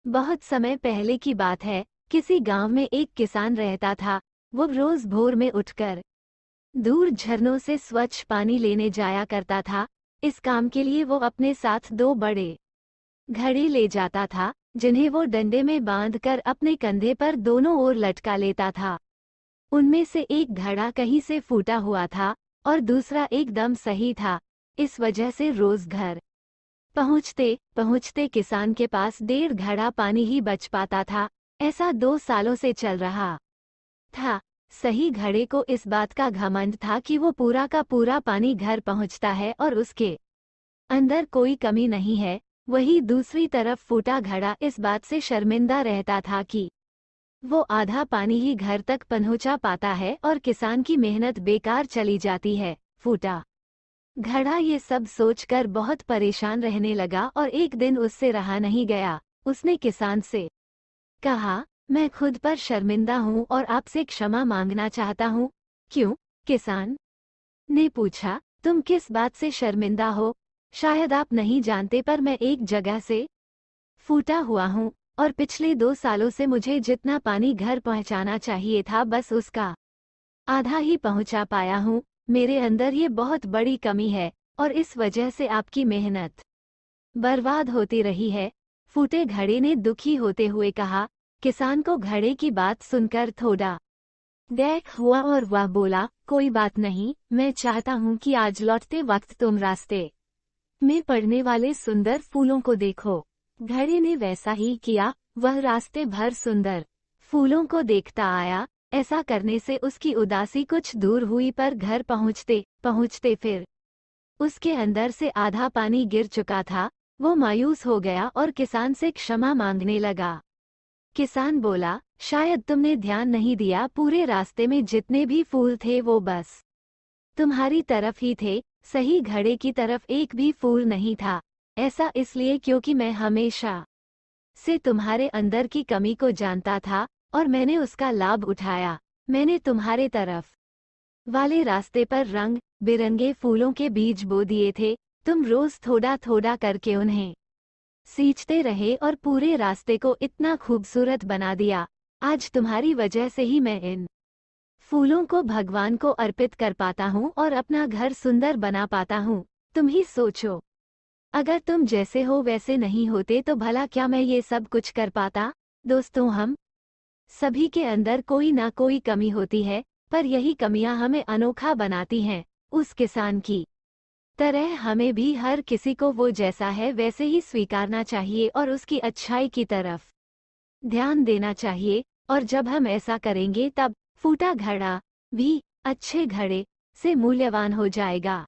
बहुत समय पहले की बात है। किसी गांव में एक किसान रहता था। वो रोज भोर में उठकर दूर झरनों से स्वच्छ पानी लेने जाया करता था। इस काम के लिए वो अपने साथ दो बड़े घड़े ले जाता था, जिन्हें वो डंडे में बांधकर अपने कंधे पर दोनों ओर लटका लेता था। उनमें से एक घड़ा कहीं से फूटा हुआ था और दूसरा एकदम सही था। इस वजह से रोज घर पहुंचते पहुंचते किसान के पास 1.5 घड़ा पानी ही बच पाता था। ऐसा 2 सालों से चल रहा था। सही घड़े को इस बात का घमंड था कि वो पूरा का पूरा पानी घर पहुंचता है और उसके अंदर कोई कमी नहीं है। वहीं दूसरी तरफ फूटा घड़ा इस बात से शर्मिंदा रहता था कि वो आधा पानी ही घर तक पहुंचा पाता है और किसान की मेहनत बेकार चली जाती है। फूटा घड़ा ये सब सोचकर बहुत परेशान रहने लगा और एक दिन उससे रहा नहीं गया। उसने किसान से कहा, मैं खुद पर शर्मिंदा हूँ और आपसे क्षमा मांगना चाहता हूँ। क्यों? किसान ने पूछा, तुम किस बात से शर्मिंदा हो? शायद आप नहीं जानते, पर मैं एक जगह से फूटा हुआ हूँ और पिछले 2 सालों से मुझे जितना पानी घर पहुँचाना चाहिए था बस उसका आधा ही पहुँचा पाया हूँ। मेरे अंदर ये बहुत बड़ी कमी है और इस वजह से आपकी मेहनत बर्बाद होती रही है। फूटे घड़े ने दुखी होते हुए कहा। किसान को घड़े की बात सुनकर थोड़ा दुख हुआ और वह बोला, कोई बात नहीं, मैं चाहता हूँ कि आज लौटते वक्त तुम रास्ते में पड़ने वाले सुंदर फूलों को देखो। घड़े ने वैसा ही किया। वह रास्ते भर सुंदर फूलों को देखता आया। ऐसा करने से उसकी उदासी कुछ दूर हुई, पर घर पहुँचते पहुँचते फिर उसके अंदर से आधा पानी गिर चुका था। वो मायूस हो गया और किसान से क्षमा मांगने लगा। किसान बोला, शायद तुमने ध्यान नहीं दिया, पूरे रास्ते में जितने भी फूल थे वो बस तुम्हारी तरफ ही थे। सही घड़े की तरफ एक भी फूल नहीं था। ऐसा इसलिए क्योंकि मैं हमेशा से तुम्हारे अंदर की कमी को जानता था और मैंने उसका लाभ उठाया। मैंने तुम्हारे तरफ वाले रास्ते पर रंग बिरंगे फूलों के बीज बो दिए थे। तुम रोज थोड़ा थोड़ा करके उन्हें सींचते रहे और पूरे रास्ते को इतना खूबसूरत बना दिया। आज तुम्हारी वजह से ही मैं इन फूलों को भगवान को अर्पित कर पाता हूँ और अपना घर सुंदर बना पाता हूँ। तुम ही सोचो, अगर तुम जैसे हो वैसे नहीं होते तो भला क्या मैं ये सब कुछ कर पाता? दोस्तों, हम सभी के अंदर कोई ना कोई कमी होती है, पर यही कमियां हमें अनोखा बनाती हैं। उस किसान की तरह हमें भी हर किसी को वो जैसा है वैसे ही स्वीकारना चाहिए और उसकी अच्छाई की तरफ ध्यान देना चाहिए। और जब हम ऐसा करेंगे तब फूटा घड़ा भी अच्छे घड़े से मूल्यवान हो जाएगा।